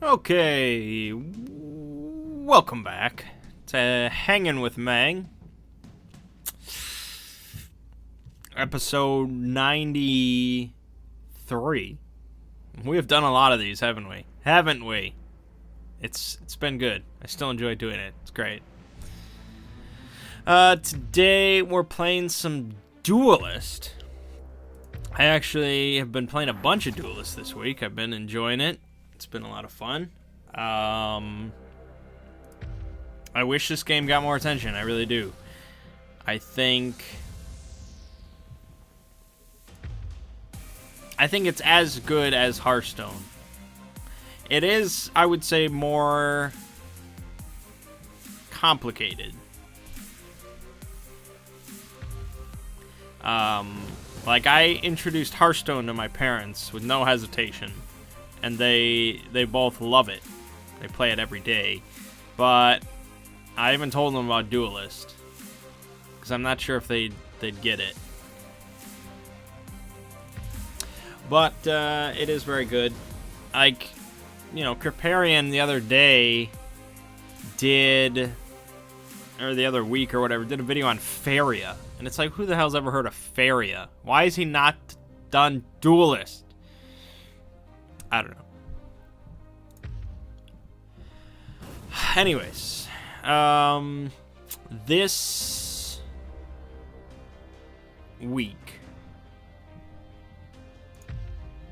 Okay, welcome back to Hanging with Mangg, episode 93. We have done a lot of these, haven't we? Haven't we? It's been good. I still enjoy doing it. It's great. Today we're playing some Duelist. I actually have been playing a bunch of Duelist this week. I've been enjoying it. It's been a lot of fun. I wish this game got more attention. I really do. I think it's as good as Hearthstone. It is, I would say, more complicated. Like, I introduced Hearthstone to my parents with no hesitation, and they both love it. They play it every day. But I haven't told them about Duelist, because I'm not sure if they'd get it. But it is very good. Like, you know, Kriparian the other day or the other week or whatever, did a video on Faria. And it's like, who the hell's ever heard of Faria? Why is he not done Duelist? I don't know. Anyways, this week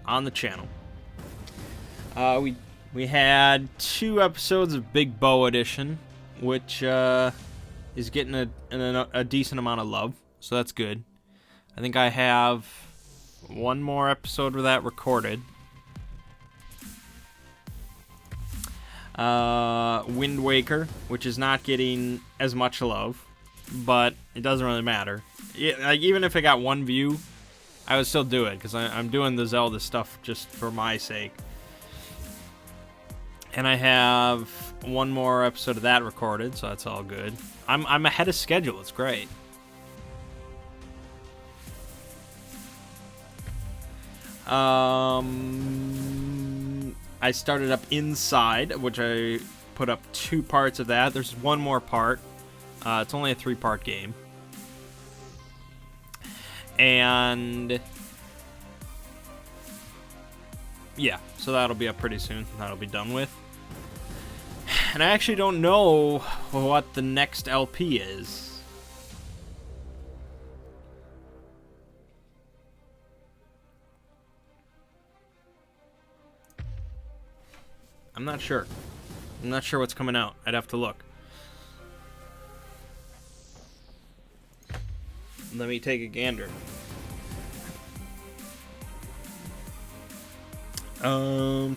on the channel, we had 2 episodes of Big Bow Edition, which is getting a decent amount of love, so that's good. I think I have one more episode of that recorded. Wind Waker, which is not getting as much love, but it doesn't really matter. Like, even if it got 1 view, I would still do it, because I'm doing the Zelda stuff just for my sake. And I have one more episode of that recorded, so that's all good. I'm ahead of schedule. It's great. I started up Inside, which I put up 2 parts of that. There's one more part. It's only a 3-part game. And yeah, so that'll be up pretty soon. That'll be done with. And I actually don't know what the next LP is. I'm not sure. I'm not sure what's coming out. I'd have to look. Let me take a gander. I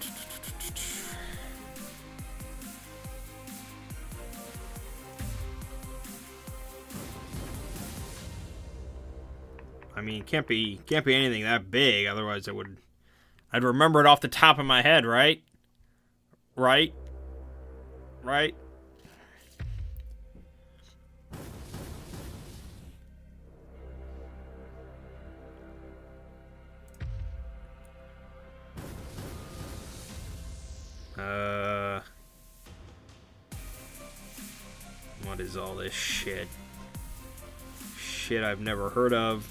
mean, can't be anything that big. Otherwise, I'd remember it off the top of my head, right? Right? What is all this shit? Shit I've never heard of.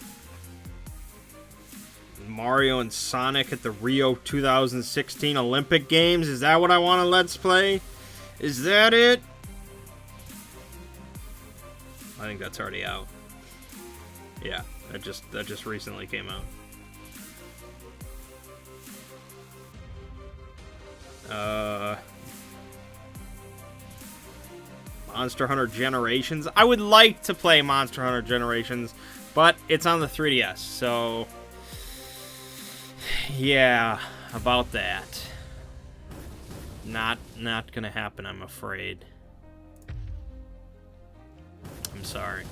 Mario and Sonic at the Rio 2016 Olympic Games? Is that what I want to let's play? Is that it? I think that's already out. Yeah, that just recently came out. Monster Hunter Generations. I would like to play Monster Hunter Generations, but it's on the 3DS, so yeah, about that. Not gonna happen, I'm afraid. I'm sorry.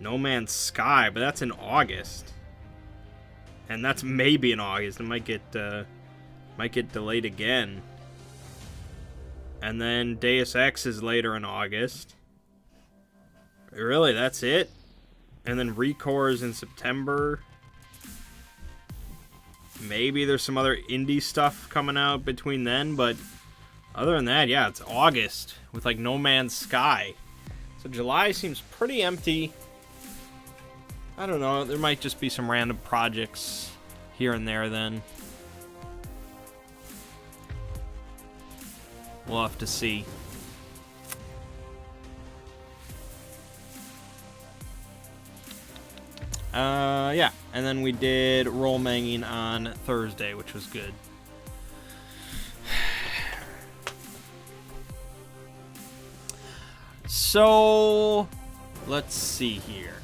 No Man's Sky, but that's in August. And that's maybe in August. It might get delayed again. And then Deus Ex is later in August. Really, that's it? And then Recores in September. Maybe there's some other indie stuff coming out between then, but other than that, yeah, it's August with like No Man's Sky. So July seems pretty empty. I don't know, there might just be some random projects here and there then. We'll have to see. Yeah, and then we did roll manging on Thursday, which was good. So, let's see here.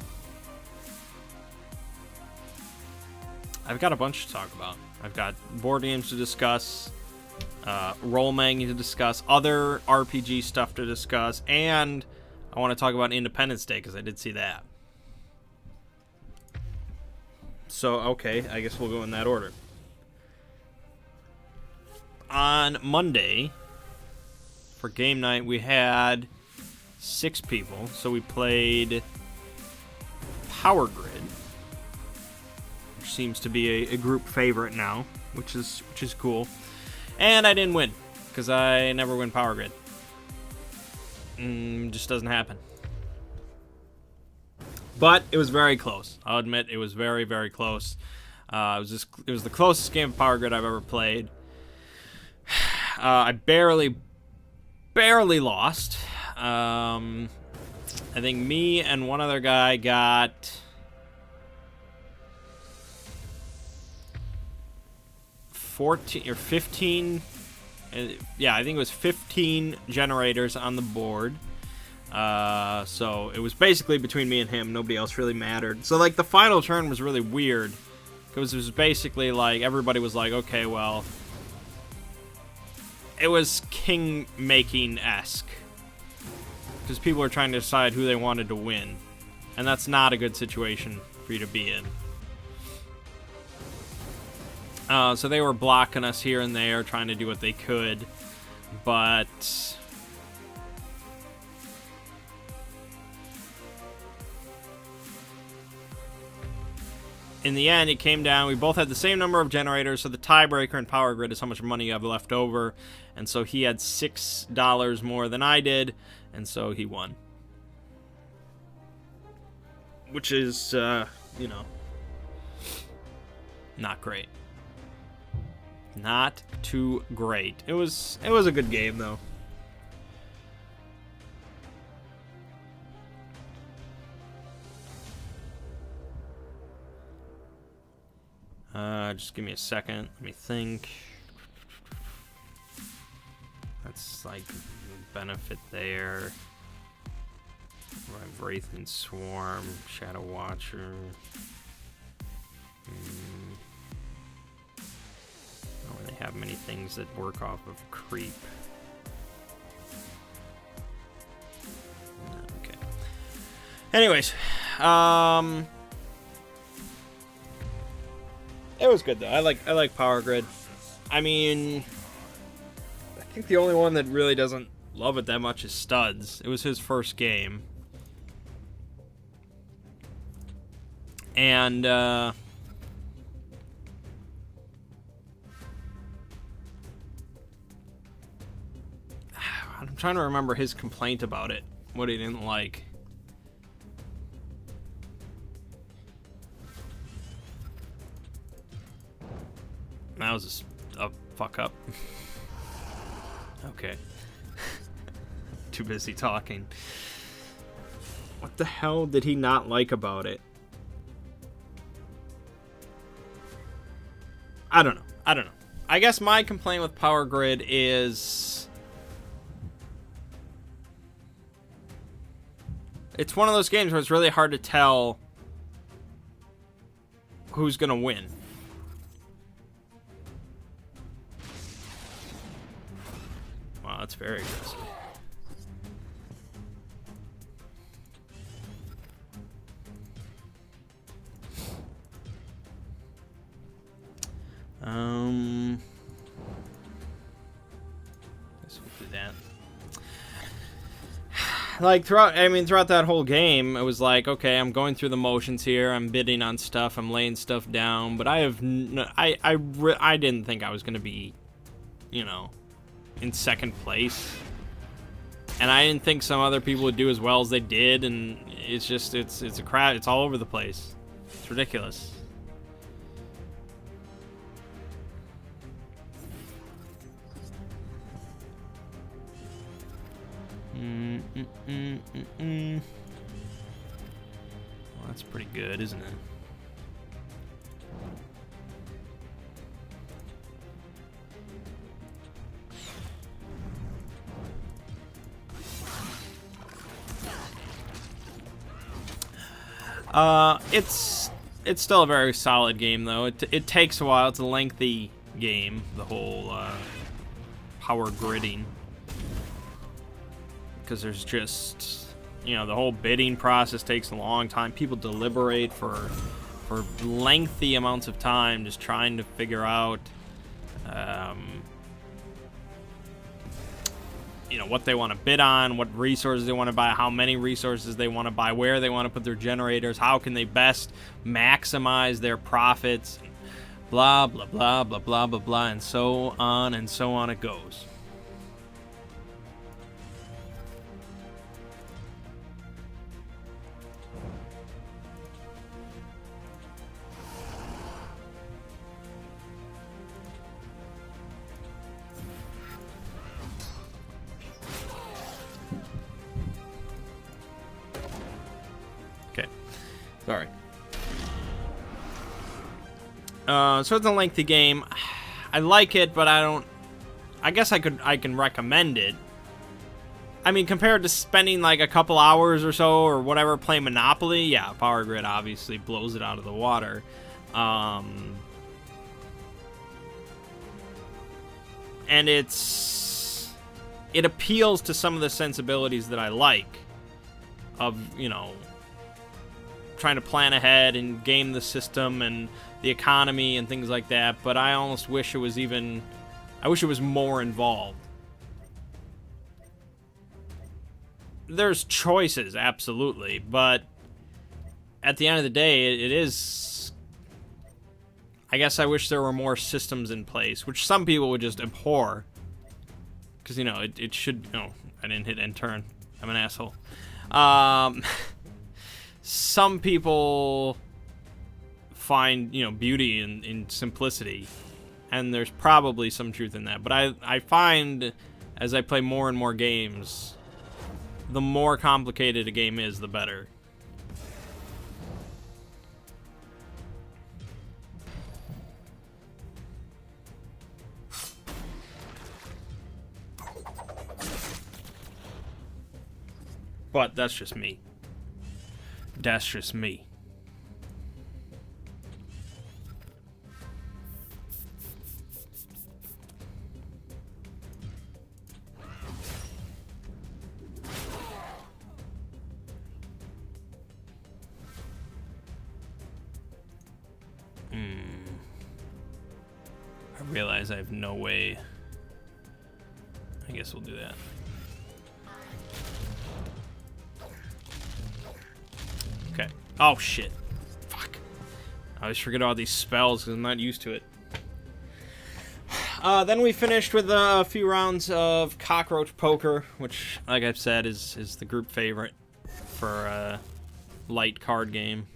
I've got a bunch to talk about. I've got board games to discuss, roll manging to discuss, other RPG stuff to discuss, and I want to talk about Independence Day because I did see that. So, okay, I guess we'll go in that order. On Monday, for game night, we had 6 people. So we played Power Grid, which seems to be a group favorite now, which is cool. And I didn't win, because I never win Power Grid. Just doesn't happen. But it was very close. I'll admit it was very, very close. It was the closest game of Power Grid I've ever played. I barely lost. I think me and one other guy got 14 or 15. Yeah, I think it was 15 generators on the board. So it was basically between me and him. Nobody else really mattered. So like the final turn was really weird because it was basically like everybody was like, okay, well, it was king making-esque because people were trying to decide who they wanted to win, and that's not a good situation for you to be in. So they were blocking us here and there, trying to do what they could, but in the end, it came down. We both had the same number of generators, so the tiebreaker in Power Grid is how much money you have left over. And so he had $6 more than I did, and so he won. Which is, you know, not great. Not too great. It was a good game, though. Just give me a second. Let me think. That's like benefit there. Wraith and Swarm, Shadow Watcher. I don't really have many things that work off of creep. Okay. Anyways, it was good though. I like Power Grid. I mean, I think the only one that really doesn't love it that much is Studs. It was his first game. And I'm trying to remember his complaint about it. What he didn't like. That was a fuck up. Okay. Too busy talking. What the hell did he not like about it? I don't know. I guess my complaint with Power Grid is it's one of those games where it's really hard to tell who's gonna win. Wow, that's very aggressive. Guess we'll do that. like throughout that whole game, it was like, okay, I'm going through the motions here. I'm bidding on stuff. I'm laying stuff down. But I didn't think I was gonna be, you know, in second place. And I didn't think some other people would do as well as they did. And it's just, it's a crowd. It's all over the place. It's ridiculous. Well, that's pretty good, isn't it? It's still a very solid game, though. It takes a while. It's a lengthy game, the whole power gridding. Because there's just, you know, the whole bidding process takes a long time. People deliberate for lengthy amounts of time just trying to figure out, you know, what they want to bid on, what resources they want to buy, how many resources they want to buy, where they want to put their generators, how can they best maximize their profits, blah, blah, blah, blah, blah, blah, blah, and so on it goes. Sorry. So it's a lengthy game. I like it, but I guess I can recommend it. I mean, compared to spending like a couple hours or so or whatever playing Monopoly, yeah, Power Grid obviously blows it out of the water. And it appeals to some of the sensibilities that I like of, you know, trying to plan ahead and game the system and the economy and things like that, but I almost wish it was more involved. There's choices, absolutely, but at the end of the day, it is, I guess I wish there were more systems in place, which some people would just abhor, because, you know, it should, no, I didn't hit end turn, I'm an asshole. Some people find, you know, beauty in simplicity, and there's probably some truth in that. But I find, as I play more and more games, the more complicated a game is, the better. But that's just me. That's just me. I realize I have no way. I guess we'll do that. Okay. Oh, shit. Fuck. I always forget all these spells because I'm not used to it. Then we finished with a few rounds of Cockroach Poker, which, like I've said, is the group favorite for a light card game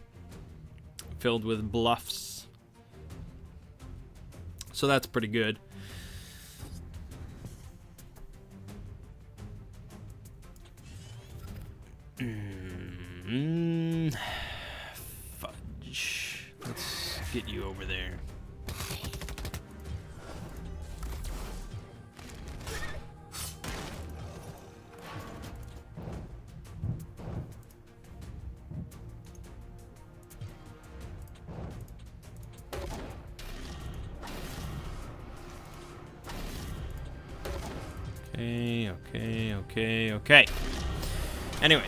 filled with bluffs. So that's pretty good. Fudge. Let's get you over there. Okay. Anyway.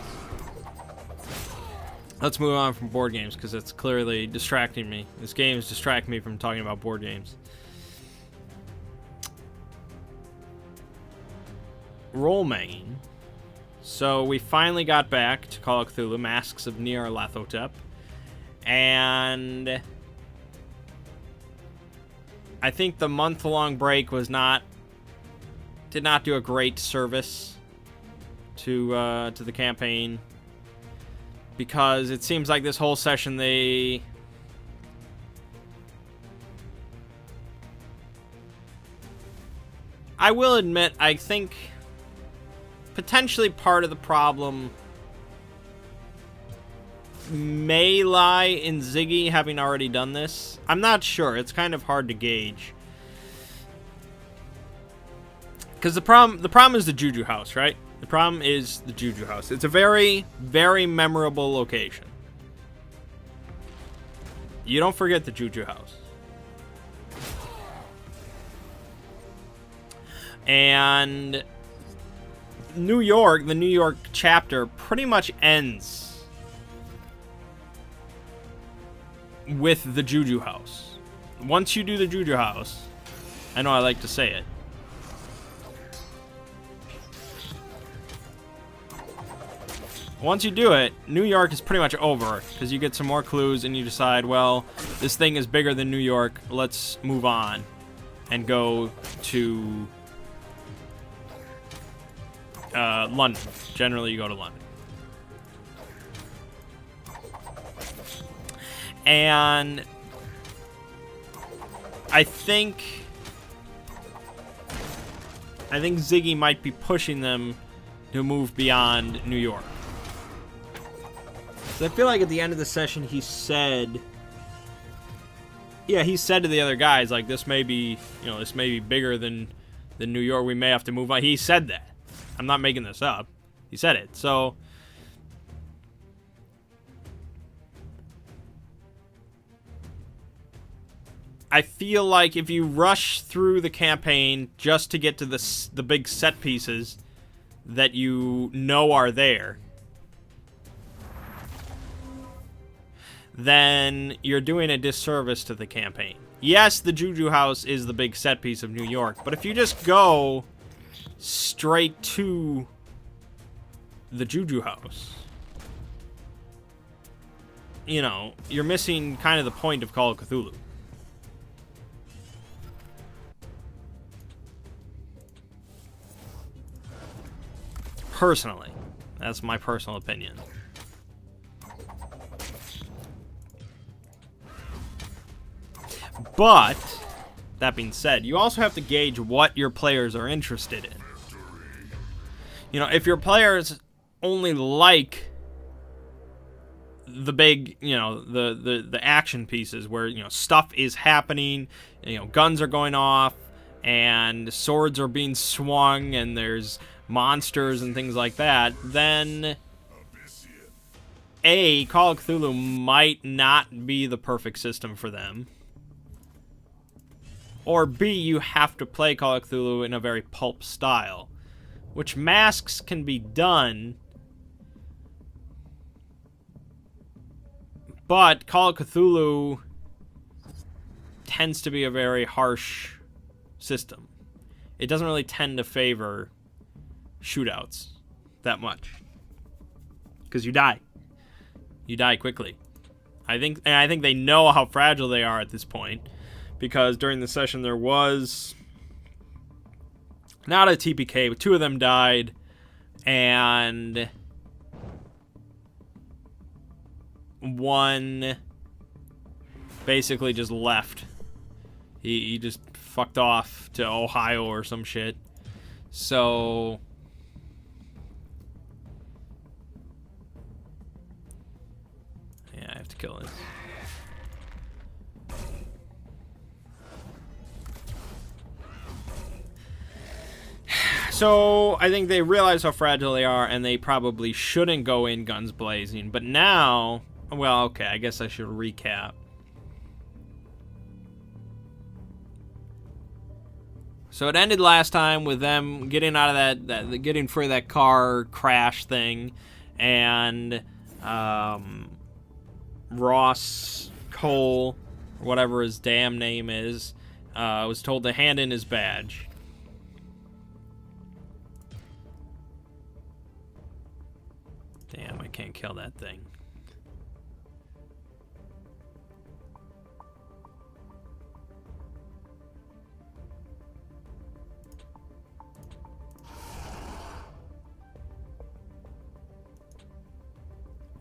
Let's move on from board games, because it's clearly distracting me. This game is distracting me from talking about board games. Role-manging. So we finally got back to Call of Cthulhu, Masks of Nyarlathotep. And I think the month-long break did not do a great service to the campaign, because it seems like this whole session I will admit, I think potentially part of the problem may lie in Ziggy having already done this. I'm not sure. It's kind of hard to gauge. Because the problem is the Juju House, right? The problem is the Juju House. It's a very, very memorable location. You don't forget the Juju House. And New York, the New York chapter, pretty much ends with the Juju House. Once you do the Juju House, I know I like to say it, once you do it, New York is pretty much over, because you get some more clues and you decide, well, this thing is bigger than New York, let's move on and go to London. Generally, you go to London. And I think Ziggy might be pushing them to move beyond New York. So I feel like at the end of the session he said, he said to the other guys, like, this may be bigger than New York. We may have to move on. He said that. I'm not making this up. He said it. So I feel like if you rush through the campaign just to get to the big set pieces that you know are there, then you're doing a disservice to the campaign. Yes, the Juju House is the big set piece of New York, but if you just go straight to the Juju House, you're missing kind of the point of Call of Cthulhu. Personally, that's my personal opinion. But that being said, you also have to gauge what your players are interested in. If your players only like the big, the action pieces where, stuff is happening, guns are going off and swords are being swung and there's monsters and things like that, then A, Call of Cthulhu might not be the perfect system for them. Or B, you have to play Call of Cthulhu in a very pulp style, which Masks can be done, but Call of Cthulhu tends to be a very harsh system. It doesn't really tend to favor shootouts that much, because you die quickly. I think they know how fragile they are at this point, because during the session there was not a TPK, but 2 of them died, and one basically just left. He just fucked off to Ohio or some shit. So yeah, I have to kill it. So I think they realize how fragile they are, and they probably shouldn't go in guns blazing. But now, well, okay, I guess I should recap. So it ended last time with them getting out of getting free of that car crash thing, and Ross Cole, or whatever his damn name is, was told to hand in his badge. Damn, I can't kill that thing.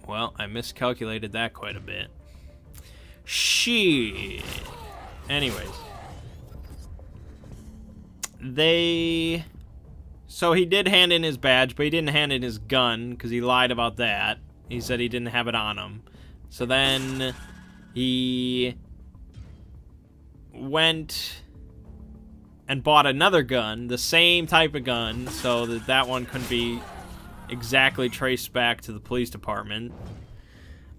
Well, I miscalculated that quite a bit. Shit. Anyways. So he did hand in his badge, but he didn't hand in his gun, because he lied about that. He said he didn't have it on him. So then he went and bought another gun, the same type of gun, so that one couldn't be exactly traced back to the police department.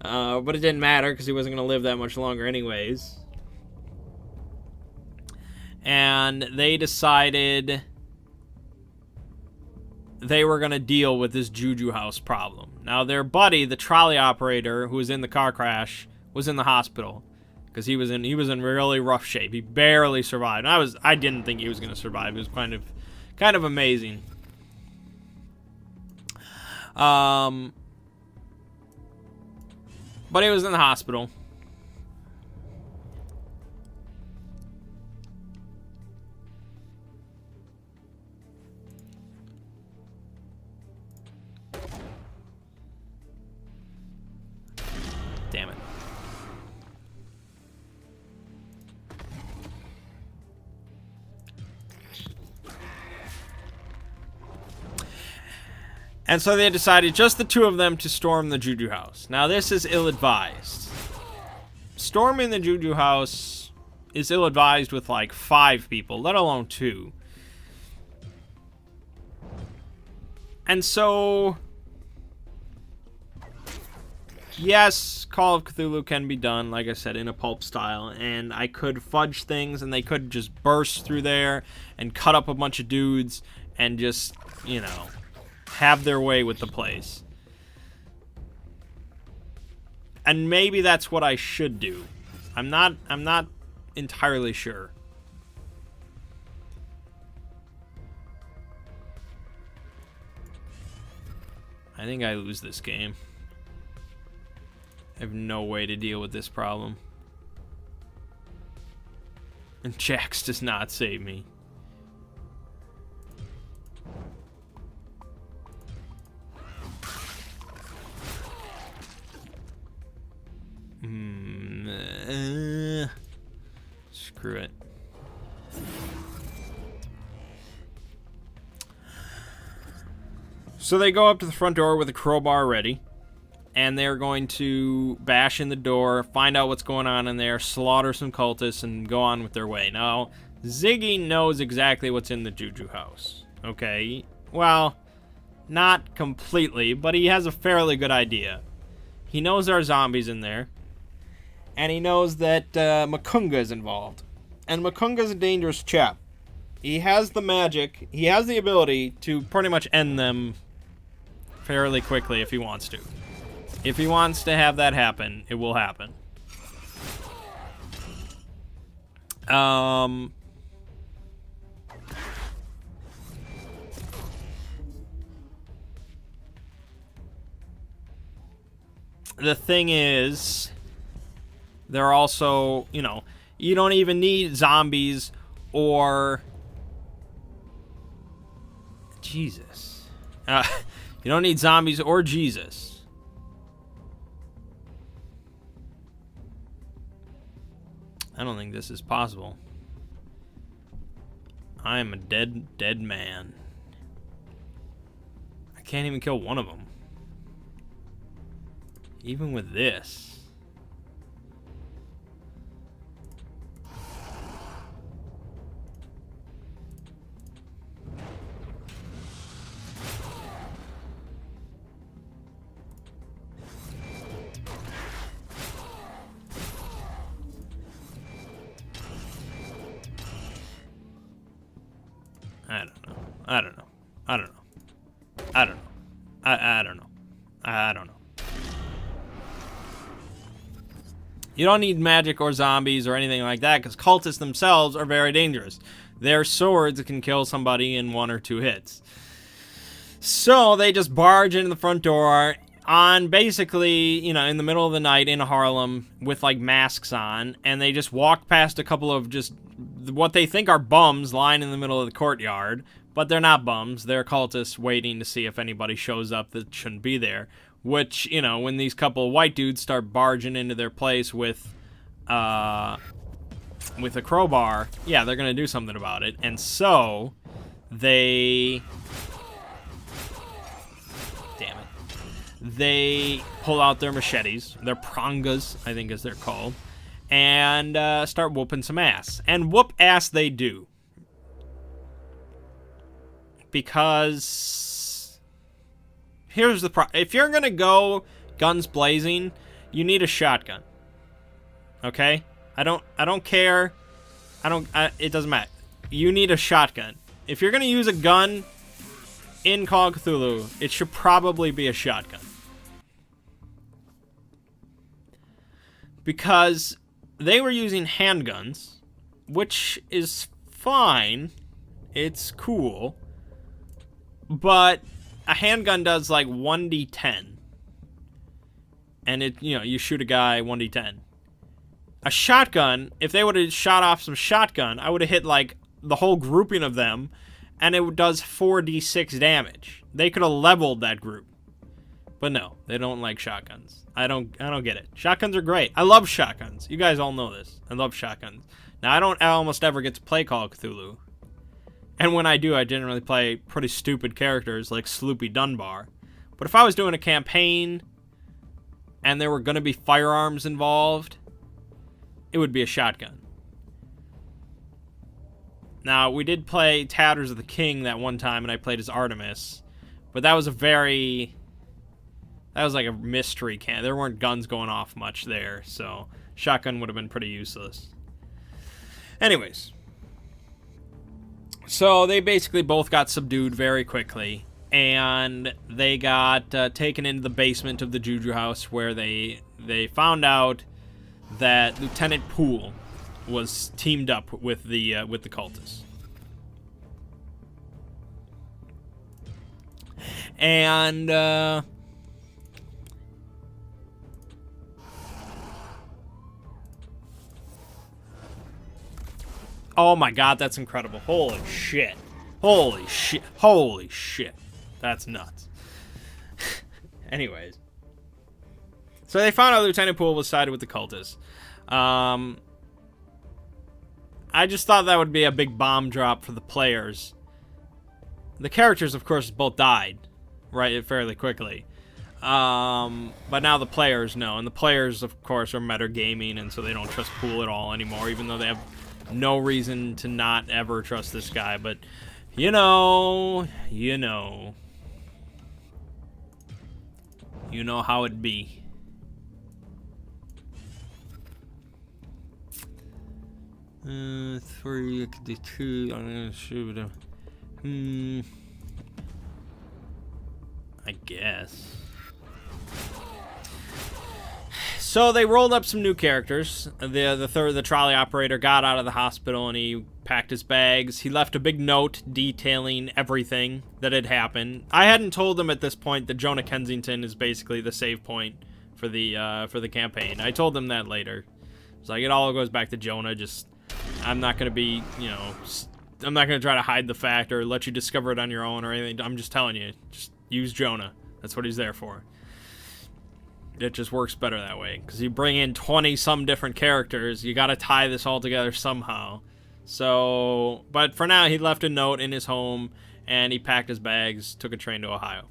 But it didn't matter because he wasn't going to live that much longer anyways. And they decided they were going to deal with this Juju House problem. Now, their buddy, the trolley operator who was in the car crash, was in the hospital because he was in really rough shape. He barely survived. I didn't think he was going to survive. It was kind of amazing. But he was in the hospital. Damn it. And so they decided, just the two of them, to storm the Juju House. Now, this is ill-advised. Storming the Juju House is ill-advised with, like, 5 people, let alone 2. And so, yes, Call of Cthulhu can be done, like I said, in a pulp style. And I could fudge things, and they could just burst through there and cut up a bunch of dudes and just, you know, have their way with the place. And maybe that's what I should do. I'm not entirely sure. I think I lose this game. I have no way to deal with this problem. And Jax does not save me. Screw it. So they go up to the front door with a crowbar ready, and they're going to bash in the door, find out what's going on in there, slaughter some cultists, and go on with their way. Now, Ziggy knows exactly what's in the Juju House. Okay? Well, not completely, but he has a fairly good idea. He knows there are zombies in there, and he knows that Makunga is involved. And Makunga's a dangerous chap. He has the magic, he has the ability to pretty much end them fairly quickly if he wants to. If he wants to have that happen, it will happen. The thing is, they're also, you know, you don't even need zombies or... Jesus. You don't need zombies or Jesus. I don't think this is possible. I am a dead man. I can't even kill one of them. Even with this. I don't know. You don't need magic or zombies or anything like that, because cultists themselves are very dangerous. Their swords can kill somebody in 1 or 2 hits. So they just barge into the front door. on basically, you know, in the middle of the night in Harlem with like masks on, and they just walk past a couple of just what they think are bums lying in the middle of the courtyard, but they're not bums. They're cultists waiting to see if anybody shows up that shouldn't be there. Which, you know, when these couple of white dudes start barging into their place with a crowbar, yeah, they're gonna do something about it. And so they pull out their machetes, their prangas, I think as they're called, and start whooping some ass. And whoop ass they do. Because here's the problem. If you're going to go guns blazing, you need a shotgun. Okay? I don't care. It doesn't matter. You need a shotgun. If you're going to use a gun in Call of Cthulhu, it should probably be a shotgun. Because they were using handguns, which is fine. It's cool. But a handgun does like 1d10. And it, you know, you shoot a guy 1d10. A shotgun, if they would have shot off some shotgun, I would have hit like the whole grouping of them, and it does 4d6 damage. They could have leveled that group. But no, they don't like shotguns. I don't get it. Shotguns are great. I love shotguns. You guys all know this. I love shotguns. Now, I don't almost ever get to play Call of Cthulhu. And when I do, I generally play pretty stupid characters like Sloopy Dunbar. But if I was doing a campaign and there were going to be firearms involved, it would be a shotgun. Now, we did play Tatters of the King that one time, and I played as Artemis. But that was like a mystery camp. There weren't guns going off much there, so shotgun would have been pretty useless. Anyways. So they basically both got subdued very quickly, and they got taken into the basement of the Juju house, where they found out that Lieutenant Poole was teamed up with the cultists. And oh my god, that's incredible. Holy shit. Holy shit. Holy shit. That's nuts. Anyways. So they found out Lieutenant Poole was sided with the cultists. I just thought that would be a big bomb drop for the players. The characters, of course, both died, right, fairly quickly. But now the players know. And the players, of course, are metagaming, and so they don't trust Poole at all anymore, even though they have no reason to not ever trust this guy. But, you know how it be. Three, I could do two. I'm gonna shoot him. I guess. So they rolled up some new characters. The trolley operator got out of the hospital and he packed his bags. He left a big note detailing everything that had happened. I hadn't told them at this point that Jonah Kensington is basically the save point for the campaign. I told them that later. It's like it all goes back to Jonah. Just I'm not gonna be, I'm not gonna try to hide the fact or let you discover it on your own or anything. I'm just telling you, just use Jonah. That's what he's there for. It just works better that way, because you bring in 20-some different characters, you gotta tie this all together somehow. So, but for now, he left a note in his home, and he packed his bags, took a train to Ohio.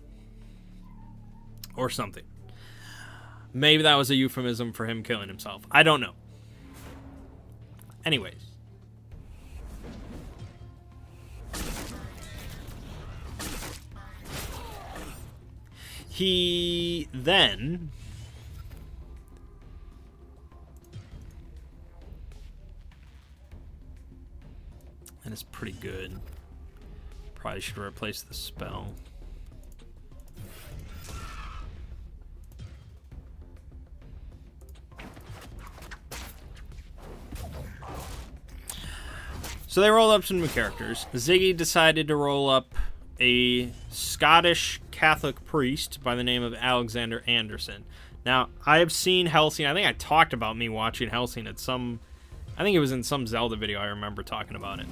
Or something. Maybe that was a euphemism for him killing himself. I don't know. Anyways. He then... And it's pretty good. Probably should replace the spell. So they rolled up some new characters. Ziggy decided to roll up a Scottish Catholic priest by the name of Alexander Anderson. Now, I have seen Hellsing. I think I talked about me watching Hellsing at some... I think it was in some Zelda video I remember talking about it.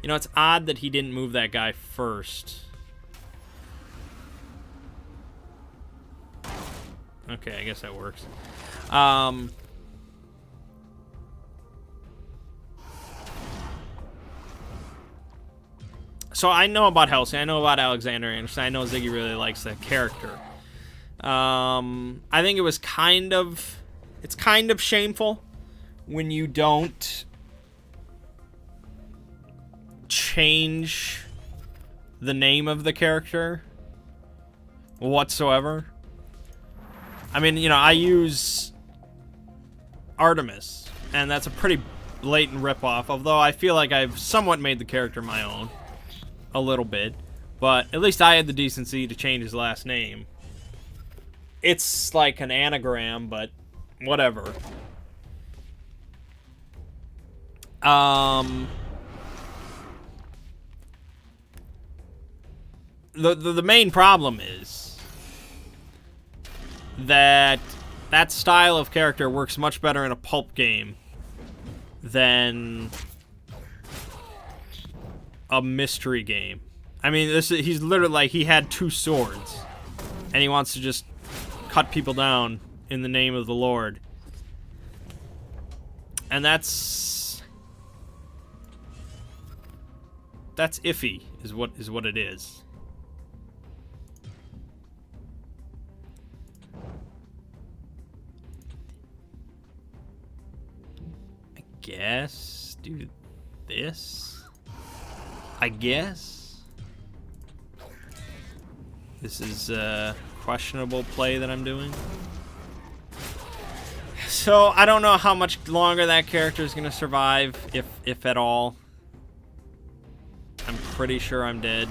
You know, it's odd that he didn't move that guy first. Okay, I guess that works. So I know about Hellsing. I know about Alexander Anderson. I know Ziggy really likes that character. I think it was kind of... It's kind of shameful when you don't change the name of the character whatsoever. I mean, you know, I use Artemis, and that's a pretty blatant ripoff, although I feel like I've somewhat made the character my own. A little bit. But at least I had the decency to change his last name. It's like an anagram, but whatever. The main problem is that style of character works much better in a pulp game than a mystery game. I mean, he's literally like, he had 2 swords and he wants to just cut people down in the name of the Lord. And that's iffy, is what it is. I guess do this. I guess this is a questionable play that I'm doing. So I don't know how much longer that character is gonna survive, if at all. I'm pretty sure I'm dead.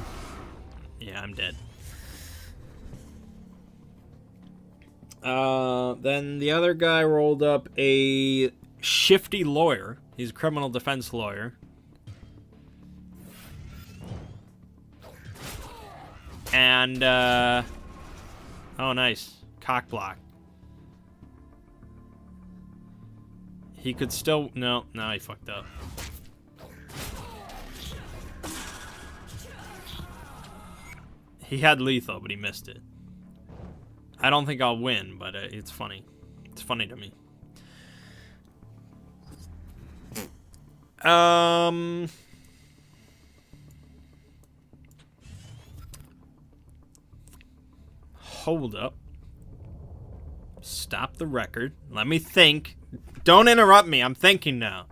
Yeah, I'm dead. Then the other guy rolled up a shifty lawyer. He's a criminal defense lawyer. And, oh, nice. Cock block. He could still... No, he fucked up. He had lethal, but he missed it. I don't think I'll win, but it's funny. It's funny to me. Hold up. Stop the record. Let me think. Don't interrupt me. I'm thinking now.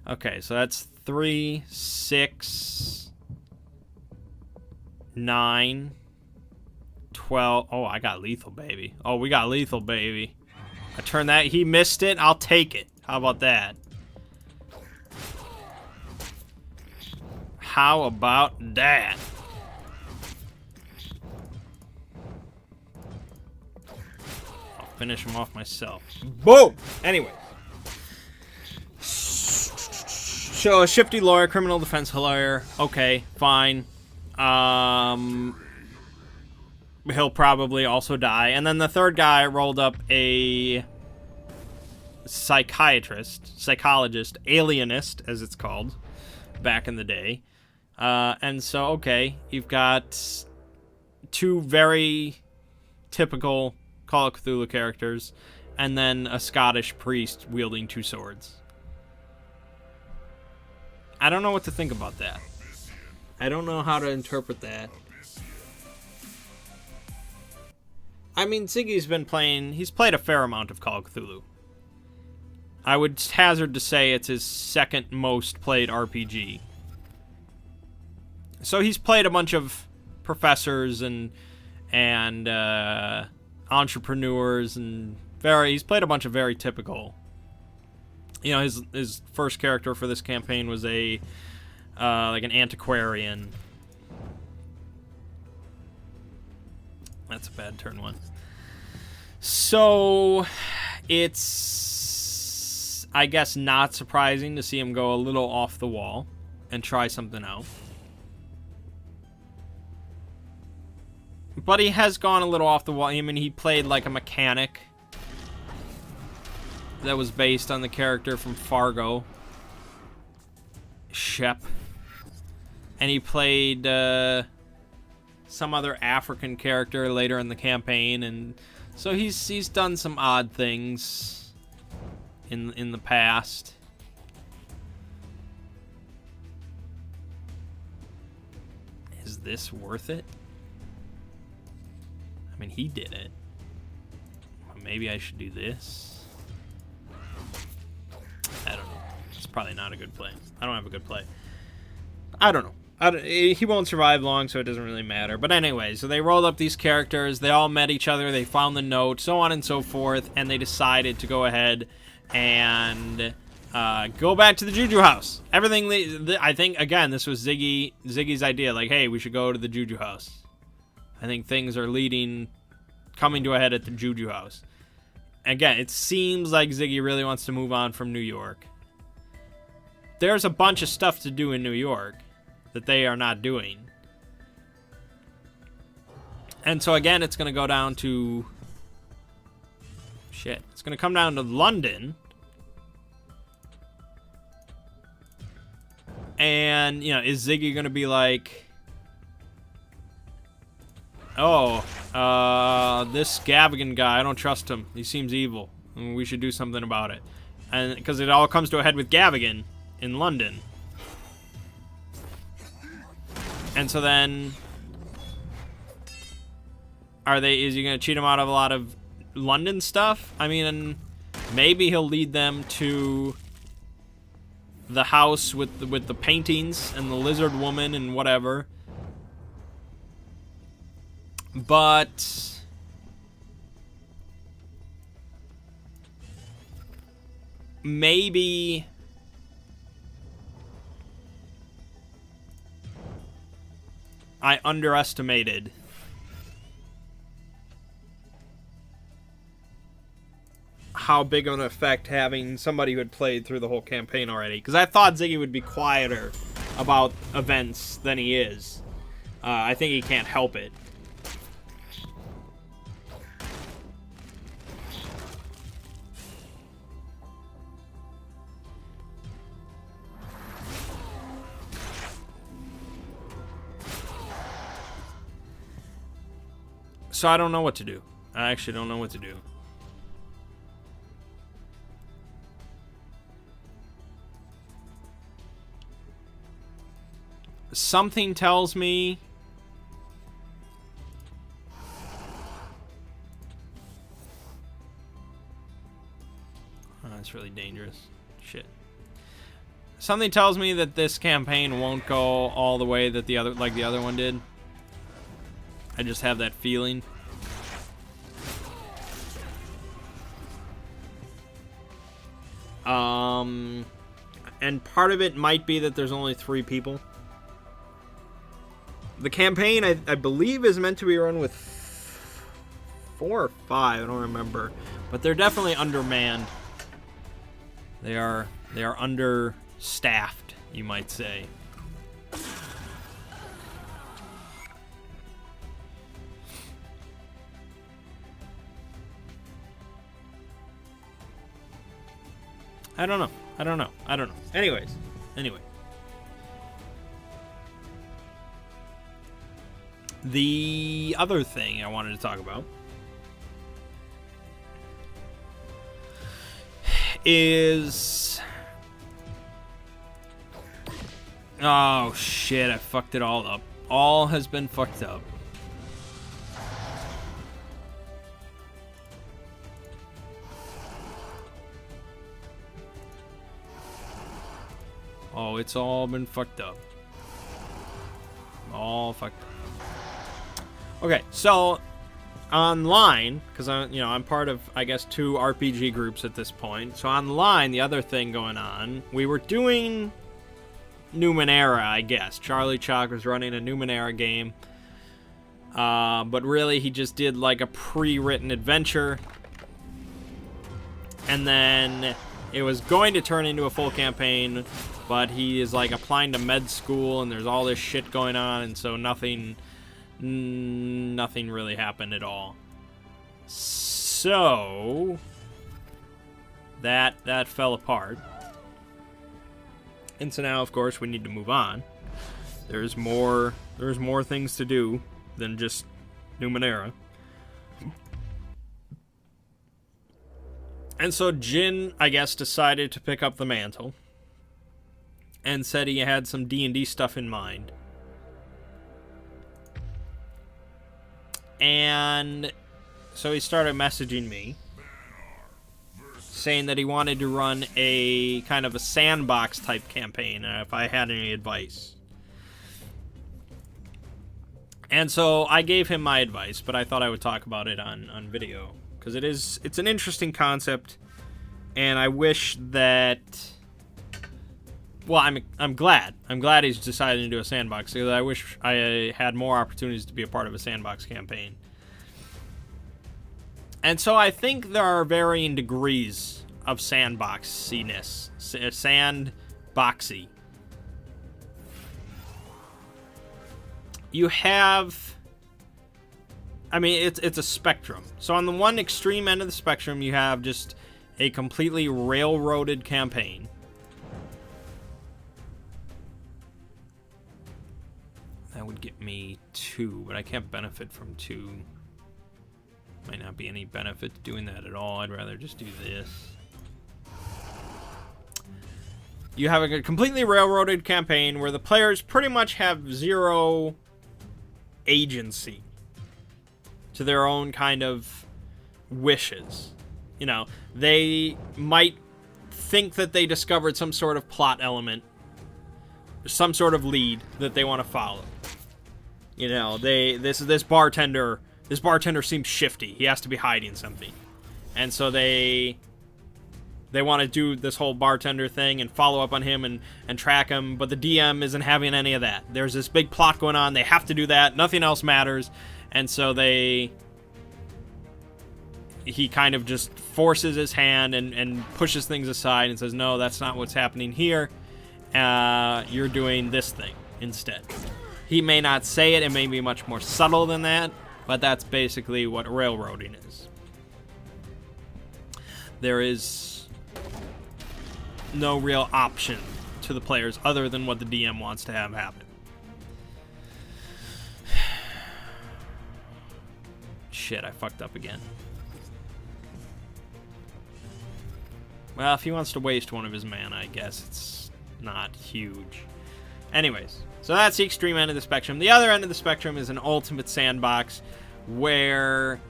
Okay, so that's 3, 6, 9, 12. Oh, I got lethal, baby. Oh, we got lethal, baby. I turned that. He missed it. I'll take it. How about that? How about that? I'll finish him off myself. Boom! Anyway. So, a shifty lawyer, criminal defense lawyer. Okay, fine. He'll probably also die. And then the third guy rolled up a psychologist, alienist, as it's called, back in the day. And so, okay, you've got 2 very typical Call of Cthulhu characters, and then a Scottish priest wielding 2 swords. I don't know what to think about that. I don't know how to interpret that. I mean, Ziggy's been playing... He's played a fair amount of Call of Cthulhu. I would hazard to say it's his second most played RPG. So he's played a bunch of professors and entrepreneurs and he's played a bunch of very typical. You know, his first character for this campaign was a like an antiquarian. That's a bad turn 1. So it's, I guess, not surprising to see him go a little off the wall and try something out. But he has gone a little off the wall. I mean, he played like a mechanic that was based on the character from Fargo, Shep. And he played some other African character later in the campaign, and so he's done some odd things in the past. Is this worth it? I mean, he did it. Maybe I should do this. I don't know. It's probably not a good play. I don't have a good play. I don't know. He won't survive long, so it doesn't really matter. But anyway, so they rolled up these characters. They all met each other. They found the note, so on and so forth. And they decided to go ahead and go back to the Juju house. Everything, I think, again, this was Ziggy's idea. Like, hey, we should go to the Juju house. I think things are coming to a head at the Juju house. Again, it seems like Ziggy really wants to move on from New York. There's a bunch of stuff to do in New York that they are not doing. And so again, it's going to go down to... Shit. It's going to come down to London. And, you know, is Ziggy going to be like... Oh, this Gavigan guy, I don't trust him. He seems evil. We should do something about it. And because it all comes to a head with Gavigan in London. And so then, is he going to cheat him out of a lot of London stuff? I mean, maybe he'll lead them to the house with the paintings and the lizard woman and whatever. But maybe I underestimated how big of an effect having somebody who had played through the whole campaign already. Because I thought Ziggy would be quieter about events than he is. I think he can't help it. So I don't know what to do. I actually don't know what to do. Something tells me... Oh, that's really dangerous. Shit. Something tells me that this campaign won't go all the way that the other one did. I just have that feeling. And part of it might be that there's only 3 people. The campaign, I believe, is meant to be run with 4 or 5. I don't remember, but they're definitely undermanned. They are understaffed, you might say. I don't know. Anyway. The other thing I wanted to talk about is... Oh, shit, I fucked it all up. All has been fucked up. Oh, it's all been fucked up. All fucked up. Okay, so online, because I'm part of, I guess, 2 RPG groups at this point. So online, the other thing going on, we were doing Numenera, I guess. Charlie Chalk was running a Numenera game. But really, he just did like a pre-written adventure. And then it was going to turn into a full campaign, but he is like applying to med school and there's all this shit going on, and so nothing nothing really happened at all. So that fell apart. And so now, of course, we need to move on. There's more things to do than just Numenera. And so Jin, I guess, decided to pick up the mantle and said he had some D&D stuff in mind. And so he started messaging me, saying that he wanted to run a kind of a sandbox type campaign, if I had any advice. And so I gave him my advice, but I thought I would talk about it on video, because it's an interesting concept, and I wish that, well, I'm glad he's decided to do a sandbox, because I wish I had more opportunities to be a part of a sandbox campaign. And so I think there are varying degrees of sandboxiness. Sandboxy. You have... I mean, it's a spectrum. So on the one extreme end of the spectrum, you have just a completely railroaded campaign. That would get me 2, but I can't benefit from 2. Might not be any benefit to doing that at all. I'd rather just do this. You have a completely railroaded campaign where the players pretty much have zero agency to their own kind of wishes. You know, they might think that they discovered some sort of plot element, some sort of lead that they want to follow. You know, this bartender seems shifty. He has to be hiding something. And so they want to do this whole bartender thing and follow up on him and track him, but the DM isn't having any of that. There's this big plot going on. They have to do that. Nothing else matters. And so he kind of just forces his hand and pushes things aside and says, no, that's not what's happening here. You're doing this thing instead. He may not say it. It may be much more subtle than that. But that's basically what railroading is. There is no real option to the players other than what the DM wants to have happen. Shit, I fucked up again. Well, if he wants to waste one of his mana, I guess it's not huge. Anyways, so that's the extreme end of the spectrum. The other end of the spectrum is an ultimate sandbox where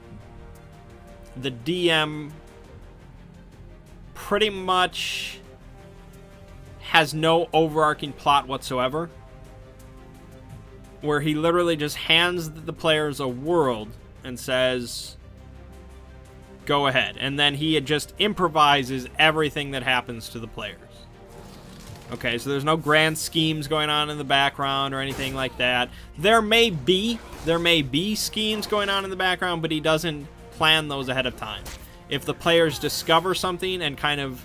the DM pretty much has no overarching plot whatsoever, where he literally just hands the players a world and says, go ahead. And then he just improvises everything that happens to the players. Okay, so there's no grand schemes going on in the background or anything like that. There may be schemes going on in the background, but he doesn't plan those ahead of time. If the players discover something and kind of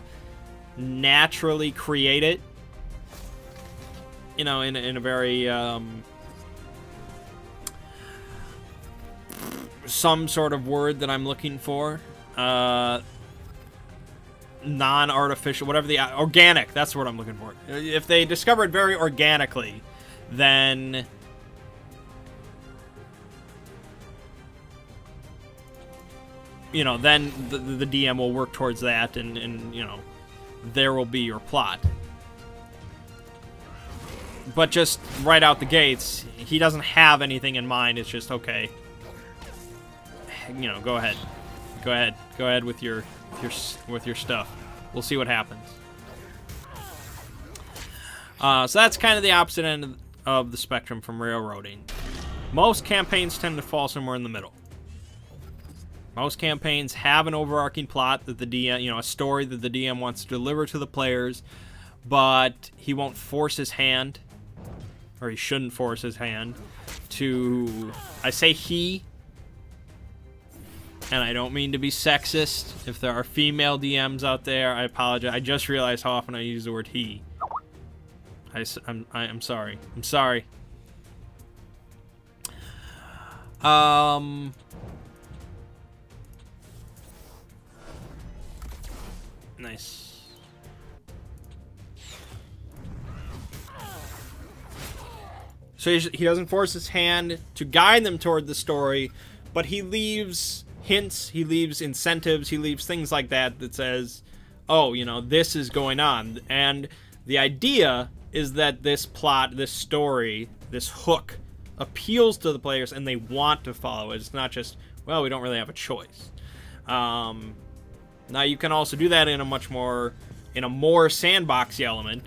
naturally create it, you know, in a very some sort of word that I'm looking for, non-artificial, whatever the organic, that's what I'm looking for. If they discover it very organically, then you know, then the DM will work towards that, and you know, there will be your plot. But just right out the gates, he doesn't have anything in mind. It's just, okay, you know, go ahead with your stuff. We'll see what happens. So that's kind of the opposite end of the spectrum from railroading. Most campaigns tend to fall somewhere in the middle. Most campaigns have an overarching plot that the DM, you know, a story that the DM wants to deliver to the players, but he won't force his hand, or he shouldn't force his hand to, I say he, and I don't mean to be sexist. If there are female DMs out there, I apologize. I just realized how often I use the word he. I'm sorry. I'm sorry. Nice. So he doesn't force his hand to guide them toward the story, but he leaves hints, he leaves incentives, he leaves things like that that says, oh, you know, this is going on. And the idea is that this plot, this story, this hook appeals to the players and they want to follow it. It's not just, well, we don't really have a choice. Now you can also do that in a more sandboxy element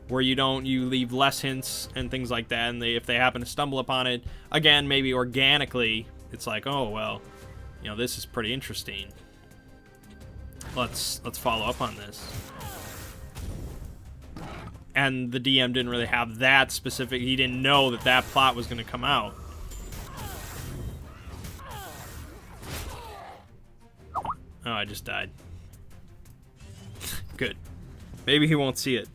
where you leave less hints and things like that, and if they happen to stumble upon it, again, maybe organically, it's like, oh, well, you know, this is pretty interesting. Let's follow up on this. And the DM didn't really have that specific, he didn't know that plot was going to come out. Oh, I just died. Good. Maybe he won't see it.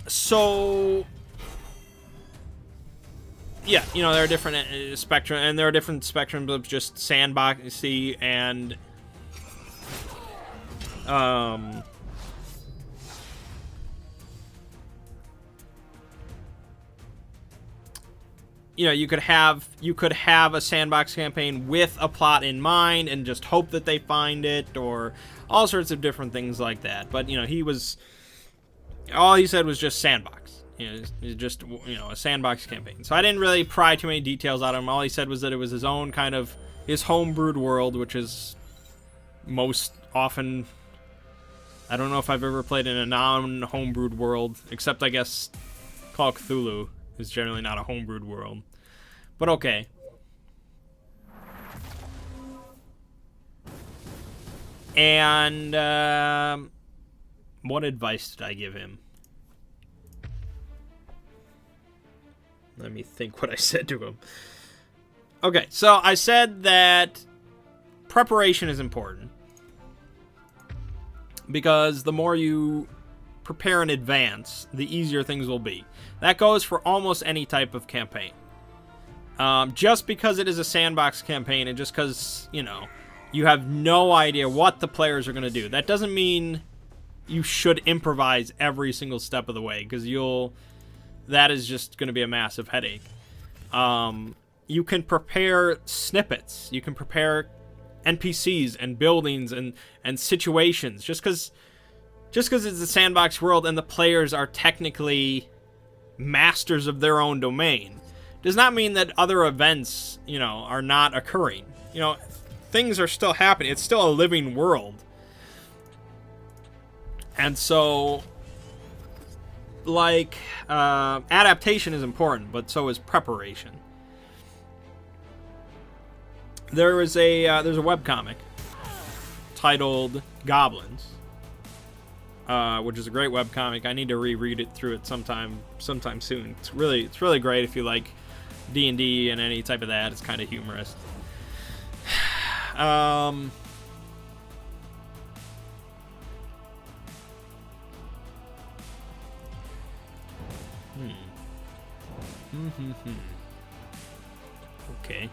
So yeah, you know, there are different spectrum, and there are different spectrums of just sandboxy and you know, you could have a sandbox campaign with a plot in mind and just hope that they find it, or all sorts of different things like that. But you know, all he said was just sandbox. You know, it's just, you know, a sandbox campaign. So I didn't really pry too many details out of him. All he said was that it was his own kind of his homebrewed world, which is most often, I don't know if I've ever played in a non-homebrewed world, except I guess Call of Cthulhu is generally not a homebrewed world. But okay. And what advice did I give him? Let me think what I said to him. Okay, so I said that preparation is important, because the more you prepare in advance, the easier things will be. That goes for almost any type of campaign. Just because it is a sandbox campaign, and just because, you know, you have no idea what the players are going to do, that doesn't mean you should improvise every single step of the way, because that is just going to be a massive headache. You can prepare snippets. You can prepare NPCs and buildings and situations. Just because it's a sandbox world and the players are technically masters of their own domain does not mean that other events, you know, are not occurring. You know, things are still happening. It's still a living world. And so, like, adaptation is important, but so is preparation. There's a webcomic titled Goblins, which is a great webcomic. I need to reread it through it sometime soon. It's really great if you like D&D and any type of that. It's kind of humorous. Okay.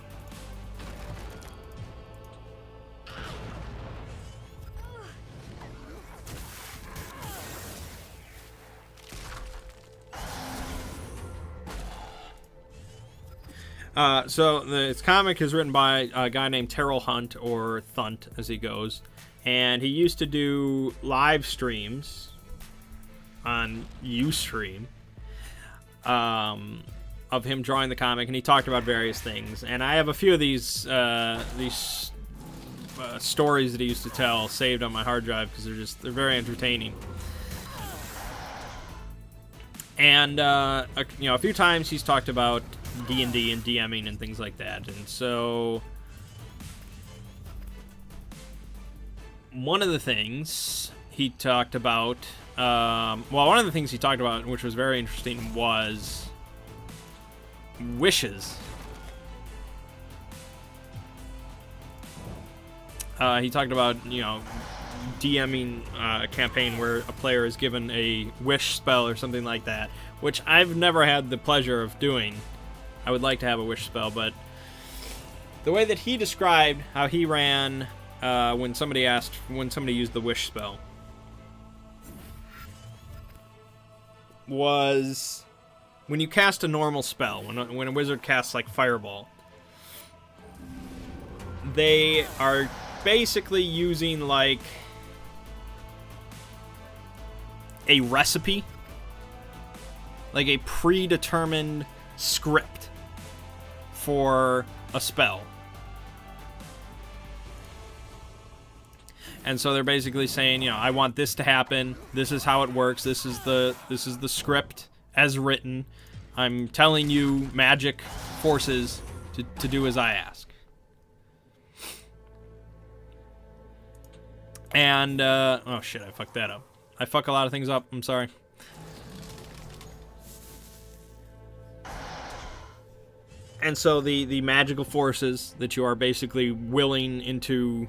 So this comic is written by a guy named Terrell Hunt, or Thunt as he goes, and he used to do live streams on Ustream of him drawing the comic, and he talked about various things. And I have a few of these stories that he used to tell saved on my hard drive, because they're very entertaining. And you know, a few times he's talked about D&D and DMing and things like that. And so one of the things he talked about, which was very interesting, was wishes. He talked about, you know, DMing a campaign where a player is given a wish spell or something like that, which I've never had the pleasure of doing. I would like to have a wish spell, but the way that he described how he ran when somebody used the wish spell was when you cast a normal spell, when a wizard casts like Fireball, they are basically using like a recipe, like a predetermined script for a spell. And so they're basically saying, I want this to happen. This is how it works. This is the script as written. I'm telling you magic forces to do as I ask. And oh shit, I fucked that up. I fuck a lot of things up. I'm sorry. And so the magical forces that you are basically willing into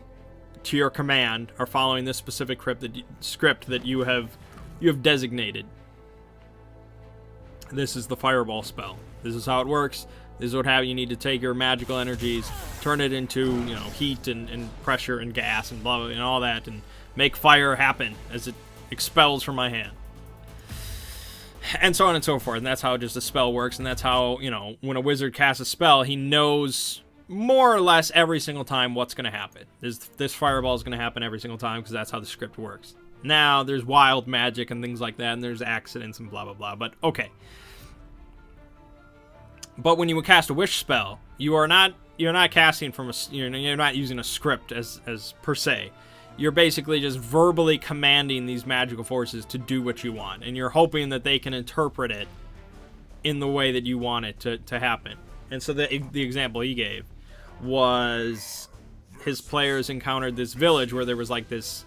to your command are following this specific script that you have designated. This is the Fireball spell. This is how it works. This is what happens. You need to take your magical energies, turn it into heat and pressure and gas and blah, blah and all that, and make fire happen as it expels from my hand. And so on and so forth. And that's how just a spell works. And that's how, when a wizard casts a spell, he knows more or less every single time what's going to happen. This fireball is going to happen every single time because that's how the script works. Now, there's wild magic and things like that, and there's accidents and blah, blah, blah. But, okay. But when you cast a wish spell, you're not casting from you're not using a script as per se. You're basically just verbally commanding these magical forces to do what you want, and you're hoping that they can interpret it in the way that you want it to happen. And so the example he gave was his players encountered this village where there was like this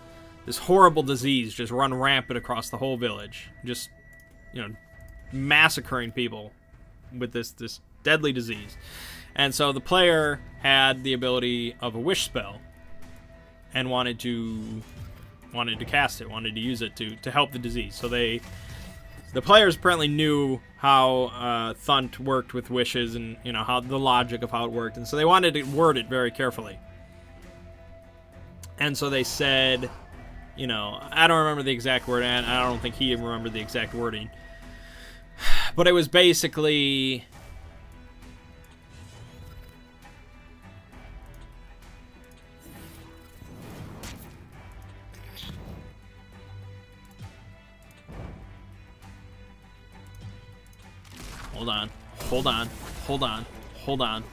horrible disease just run rampant across the whole village, just massacring people with this deadly disease. And so the player had the ability of a wish spell and wanted to cast it, wanted to use it to help the disease. So the players apparently knew how Thunt worked with wishes and how the logic of how it worked, and so they wanted to word it very carefully. And so they said, I don't remember the exact word, and I don't think he even remembered the exact wording, but it was basically Hold on.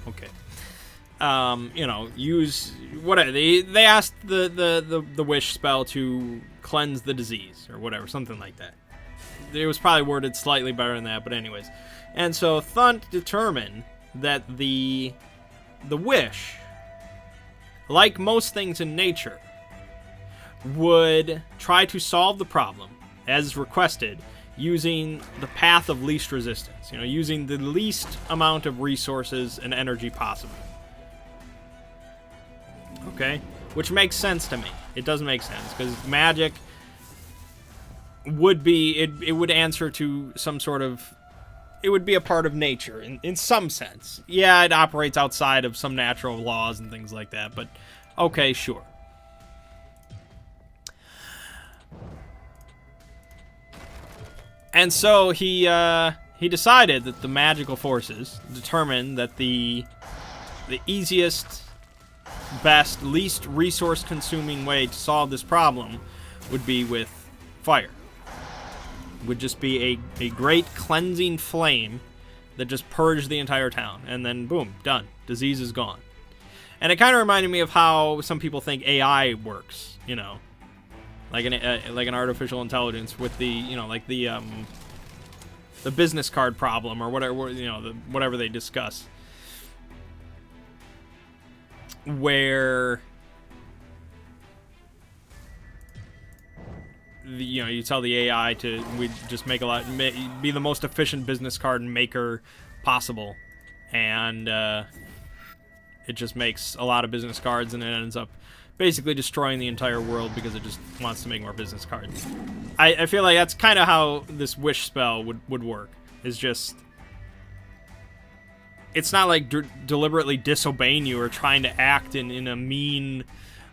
Okay. Use whatever they asked the wish spell to cleanse the disease or whatever, something like that. It was probably worded slightly better than that, but anyways. And so Thunt determined that the wish, like most things in nature, would try to solve the problem as requested using the path of least resistance, using the least amount of resources and energy possible. Okay? Which makes sense to me. It does make sense, because magic would be, it would answer to some sort of, it would be a part of nature in some sense. Yeah, it operates outside of some natural laws and things like that, but okay, sure. And so he decided that the magical forces determined that the easiest, best, least resource-consuming way to solve this problem would be with fire. It would just be a great cleansing flame that just purged the entire town, and then boom, done. Disease is gone. And it kind of reminded me of how some people think AI works, like an artificial intelligence with the the business card problem or whatever, whatever they discuss, where you tell the AI to just make be the most efficient business card maker possible, and it just makes a lot of business cards, and it ends up basically destroying the entire world because it just wants to make more business cards. I feel like that's kind of how this wish spell would work. Is just, it's not like deliberately disobeying you or trying to act in a mean,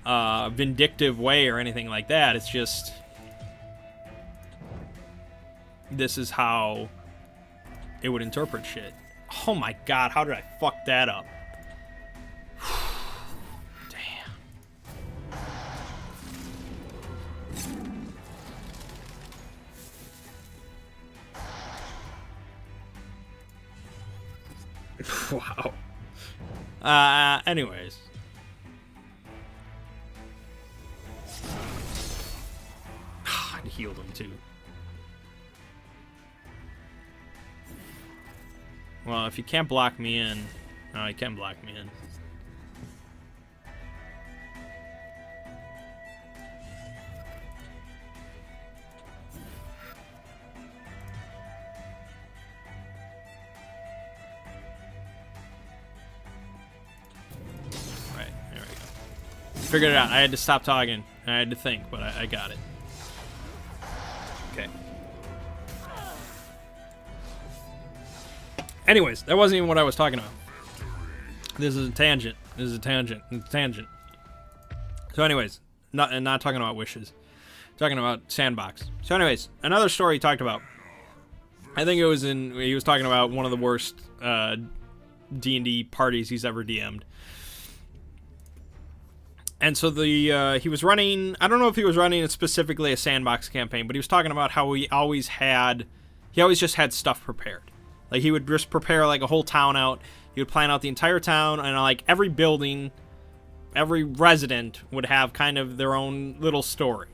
vindictive way or anything like that. It's just, this is how it would interpret shit. Oh my god, how did I fuck that up? Wow. Anyways. I healed him too. Well, if you can't block me in... No, you can block me in. Figured it out. I had to stop talking. I had to think, but I got it. Okay. Anyways, that wasn't even what I was talking about. This is a tangent. This is a tangent. It's a tangent. So anyways, not talking about wishes. Talking about Sandbox. So anyways, another story he talked about. I think it was he was talking about one of the worst D&D parties he's ever DM'd. And so he was running, I don't know if he was running specifically a Sandbox campaign, but he was talking about how he always just had stuff prepared. Like, he would just prepare, like, a whole town out. He would plan out the entire town, and, like, every building, every resident would have kind of their own little story.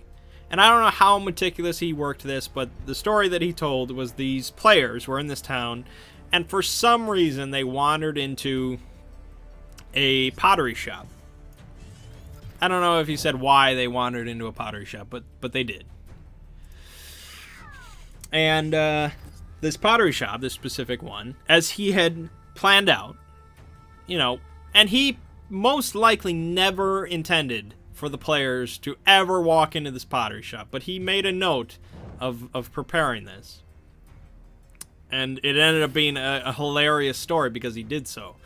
And I don't know how meticulous he worked this, but the story that he told was these players were in this town, and for some reason they wandered into a pottery shop. I don't know if he said why they wandered into a pottery shop, but they did. And this pottery shop, this specific one, as he had planned out, you know, and he most likely never intended for the players to ever walk into this pottery shop, but he made a note of preparing this. And it ended up being a hilarious story because he did so.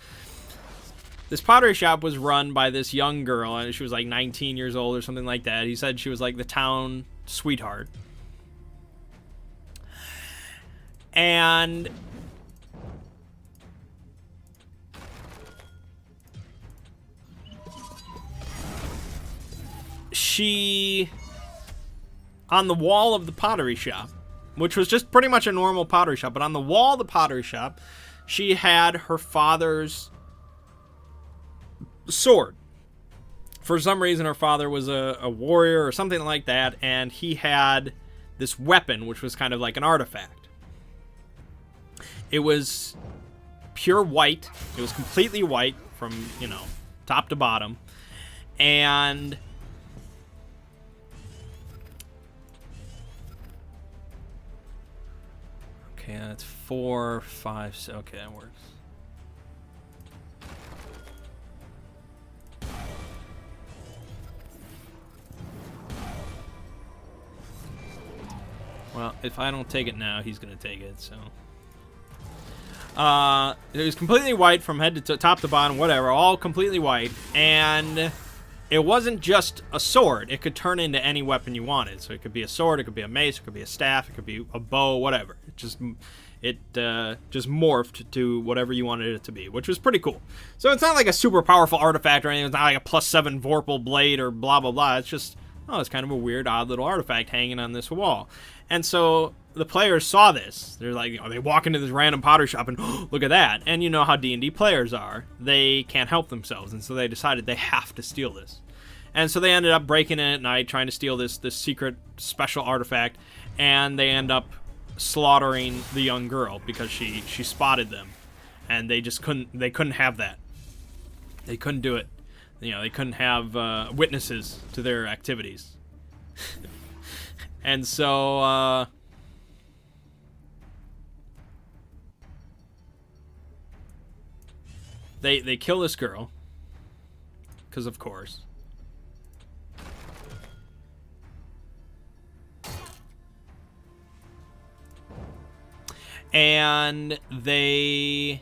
This pottery shop was run by this young girl, and she was like 19 years old or something like that. He said she was like the town sweetheart. And she, on the wall of the pottery shop, which was just pretty much a normal pottery shop, but on the wall of the pottery shop, she had her father's sword. For some reason, her father was a warrior or something like that, and he had this weapon, which was kind of like an artifact. It was pure white. It was completely white from, you know, top to bottom. And okay, that's 4, 5, 6. Okay, that works. Well, if I don't take it now, he's going to take it, so. It was completely white from head to top to bottom, whatever, all completely white. And it wasn't just a sword. It could turn into any weapon you wanted. So it could be a sword, it could be a mace, it could be a staff, it could be a bow, whatever. It just morphed to whatever you wanted it to be, which was pretty cool. So it's not like a super powerful artifact or anything. It's not like a +7 Vorpal blade or blah, blah, blah. It's just, oh, it's kind of a weird, odd little artifact hanging on this wall. And so the players saw this. They're like, you know, they walk into this random pottery shop and, oh, look at that. And you know how D&D players are. They can't help themselves. And so they decided they have to steal this. And so they ended up breaking in at night, trying to steal this secret special artifact. And they end up slaughtering the young girl because she spotted them. And they just couldn't have that. They couldn't do it. You know, they couldn't have witnesses to their activities. And so, they kill this girl. because of course. And they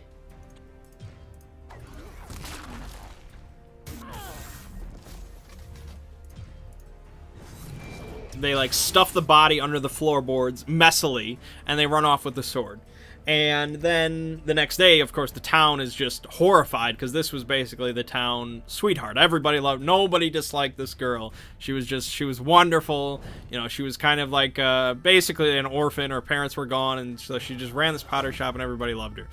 like stuff the body under the floorboards messily, and they run off with the sword. And then the next day, of course, the town is just horrified, because this was basically the town sweetheart. Everybody loved, nobody disliked this girl. She was wonderful. You know, she was kind of like basically an orphan. Her parents were gone, and so she just ran this pottery shop, and everybody loved her.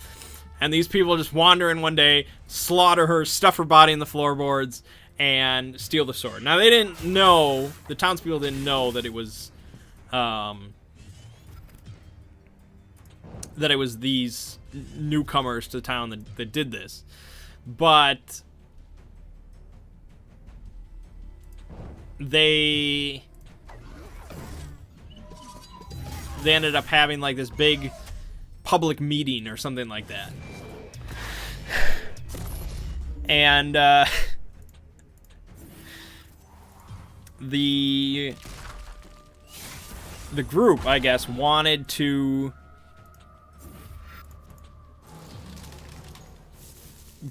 And these people just wander in one day, slaughter her, stuff her body in the floorboards, and steal the sword. Now, they didn't know, the townspeople didn't know that it was these newcomers to town that did this. But they ended up having like this big public meeting or something like that. And the group, I guess, wanted to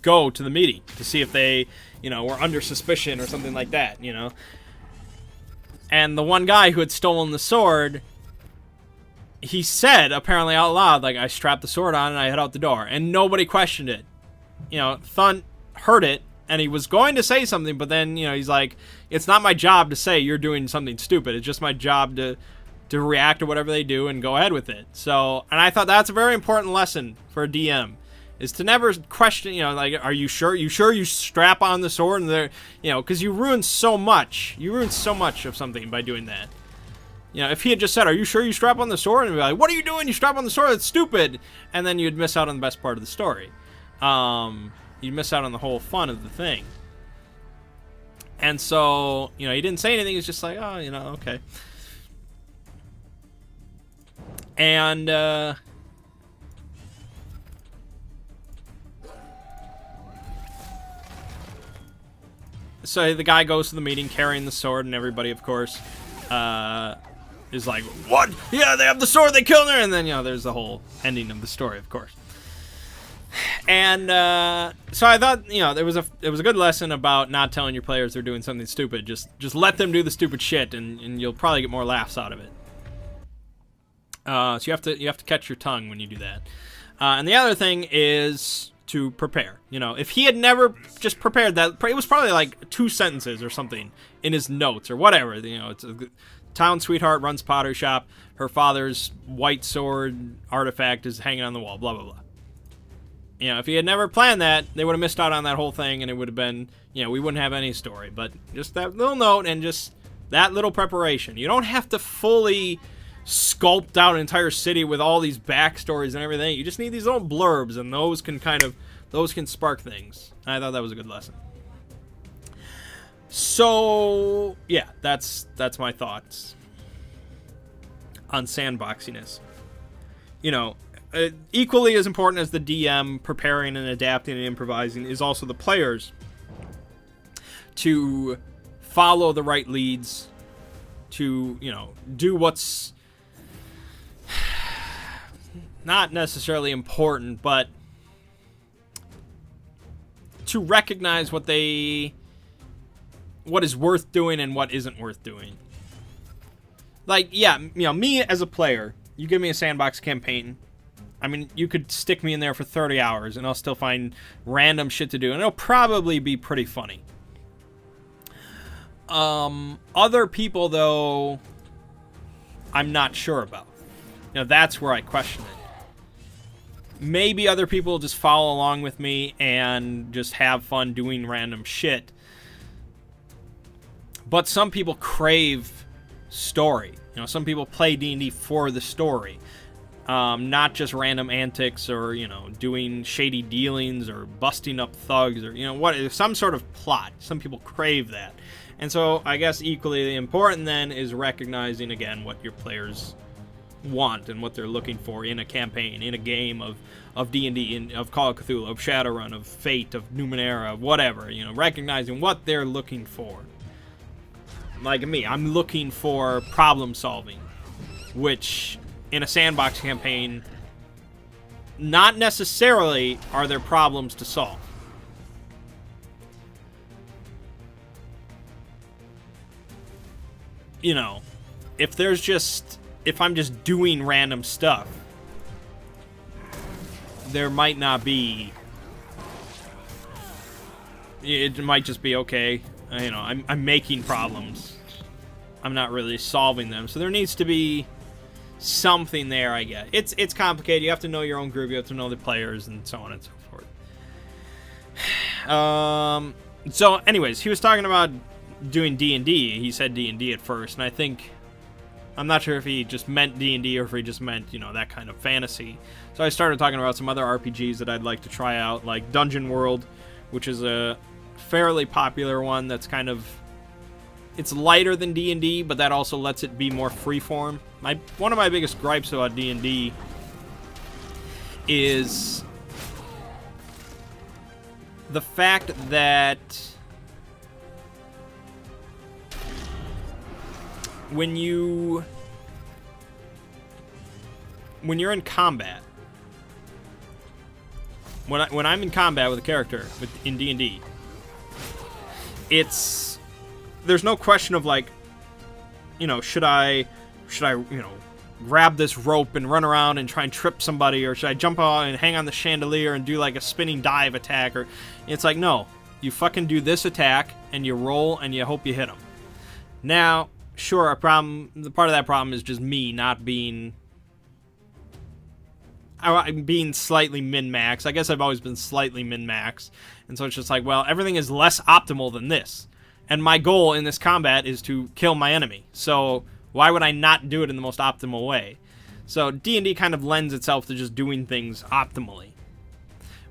go to the meeting to see if they, you know, were under suspicion or something like that, you know. And the one guy who had stolen the sword, he said, apparently out loud, like, I strapped the sword on and I head out the door. And nobody questioned it. You know, Thun heard it, and he was going to say something, but then, you know, he's like, it's not my job to say you're doing something stupid. It's just my job to react to whatever they do and go ahead with it. So, and I thought that's a very important lesson for a DM, is to never question, you know, like, are you sure? You sure you strap on the sword? And they're, you know, because you ruin so much. You ruin so much of something by doing that. You know, if he had just said, are you sure you strap on the sword? And be like, what are you doing? You strap on the sword? That's stupid. And then you'd miss out on the best part of the story. You'd miss out on the whole fun of the thing. And so, you know, he didn't say anything. He's just like, oh, you know, okay. And, so the guy goes to the meeting carrying the sword, and everybody, of course, is like, what? Yeah, they have the sword, they killed her! And then, you know, there's the whole ending of the story, of course. And, so I thought, you know, it was a good lesson about not telling your players they're doing something stupid. Just let them do the stupid shit, and you'll probably get more laughs out of it. So you have to catch your tongue when you do that. And the other thing is to prepare. You know, if he had never just prepared that, it was probably like 2 sentences or something in his notes or whatever. You know, it's a town sweetheart runs pottery shop. Her father's white sword artifact is hanging on the wall. Blah blah blah. You know, if he had never planned that, they would have missed out on that whole thing, and it would have been, you know, we wouldn't have any story. But just that little note and just that little preparation. You don't have to fully sculpt out an entire city with all these backstories and everything. You just need these little blurbs, and those can spark things. I thought that was a good lesson. So yeah, that's my thoughts on sandboxiness. You know, equally as important as the DM preparing and adapting and improvising is also the players to follow the right leads, to, you know, do what's not necessarily important, but to recognize what is worth doing and what isn't worth doing. Like, yeah, you know, me as a player, you give me a sandbox campaign, I mean, you could stick me in there for 30 hours and I'll still find random shit to do, and it'll probably be pretty funny. Other people, though, I'm not sure about. You know, that's where I question it. Maybe other people just follow along with me and just have fun doing random shit. But some people crave story. You know, some people play D&D for the story. Not just random antics or, you know, doing shady dealings or busting up thugs or, you know, some sort of plot. Some people crave that. And so I guess equally important then is recognizing, again, what your players want and what they're looking for in a campaign, in a game of D&D, of Call of Cthulhu, of Shadowrun, of Fate, of Numenera, whatever, you know, recognizing what they're looking for. Like me, I'm looking for problem solving, which in a sandbox campaign, not necessarily are there problems to solve. You know, if I'm just doing random stuff, there might not be. It might just be, okay, you know, I'm making problems. I'm not really solving them. So there needs to be something there, I guess. It's complicated. You have to know your own group. You have to know the players and so on and so forth. So anyways, he was talking about doing D&D. He said D&D at first, and I think, I'm not sure if he just meant D&D or if he just meant, you know, that kind of fantasy. So I started talking about some other RPGs that I'd like to try out, like Dungeon World, which is a fairly popular one that's kind of, it's lighter than D&D, but that also lets it be more freeform. One of my biggest gripes about D&D is the fact that when you're in combat, when I'm in combat with a character in D&D, there's no question of like, you know, should I you know, grab this rope and run around and try and trip somebody, or should I jump out and hang on the chandelier and do like a spinning dive attack? Or it's like, no, you fucking do this attack and you roll and you hope you hit them. Now, sure, part of that problem is just me not being slightly min-max. I guess I've always been slightly min-max, and so it's just like, well, everything is less optimal than this, and my goal in this combat is to kill my enemy, so why would I not do it in the most optimal way? So D&D kind of lends itself to just doing things optimally,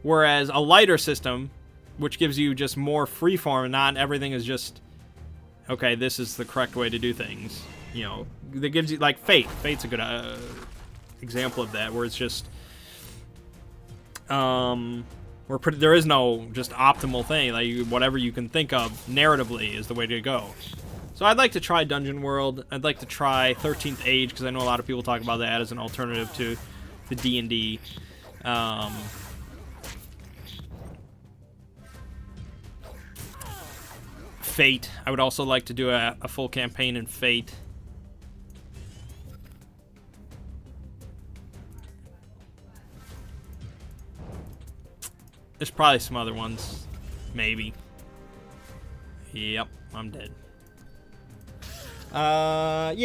whereas a lighter system, which gives you just more freeform, and not everything is just, okay, this is the correct way to do things, you know, that gives you, like Fate. Fate's a good example of that, where it's just, there is no just optimal thing. Like, whatever you can think of narratively is the way to go. So I'd like to try Dungeon World. I'd like to try 13th Age, because I know a lot of people talk about that as an alternative to the D&D. Fate. I would also like to do a full campaign in Fate. There's probably some other ones. Maybe. Yep, I'm dead. Yeah.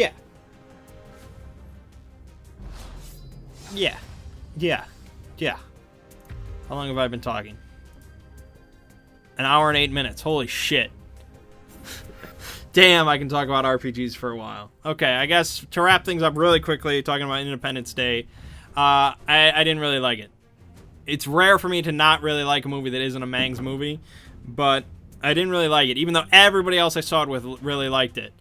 How long have I been talking? An hour and 8 minutes. Holy shit. Damn, I can talk about RPGs for a while. Okay, I guess to wrap things up really quickly, talking about Independence Day, I didn't really like it. It's rare for me to not really like a movie that isn't a Mang's movie, but I didn't really like it, even though everybody else I saw it with really liked it.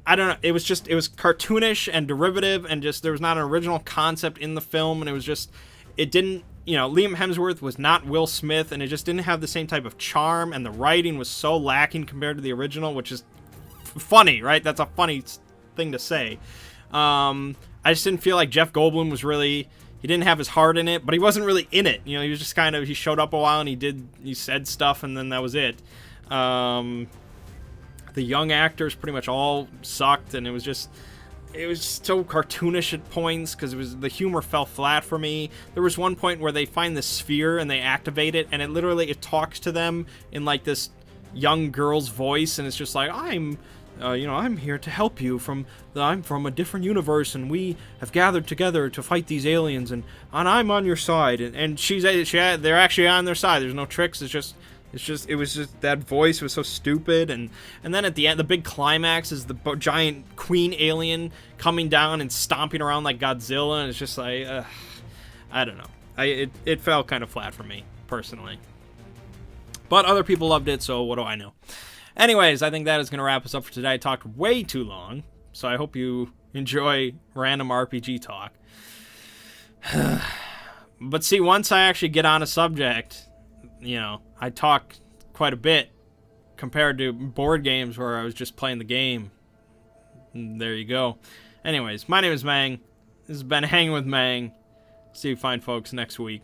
I don't know, it was cartoonish and derivative, and just, there was not an original concept in the film, and it didn't, you know, Liam Hemsworth was not Will Smith, and it just didn't have the same type of charm, and the writing was so lacking compared to the original, which is funny, right? That's a funny thing to say. I just didn't feel like Jeff Goldblum was really, he didn't have his heart in it, but he wasn't really in it. You know, he was just kind of, he showed up a while and he said stuff, and then that was it. The young actors pretty much all sucked, and it was just so cartoonish at points, because the humor fell flat for me. There was one point where they find the sphere and they activate it, and it talks to them in like this young girl's voice, and it's just like, I'm here to help you I'm from a different universe, and we have gathered together to fight these aliens, and I'm on your side, and they're actually on their side. There's no tricks. It was just that voice was so stupid, and then at the end, the big climax is the giant queen alien coming down and stomping around like Godzilla, and it's just like, I don't know. It fell kind of flat for me personally, but other people loved it, so what do I know? Anyways, I think that is going to wrap us up for today. I talked way too long, so I hope you enjoy random RPG talk. But see, once I actually get on a subject, I talk quite a bit compared to board games where I was just playing the game. And there you go. Anyways, my name is Mangg. This has been Hanging with Mangg. See you fine folks next week.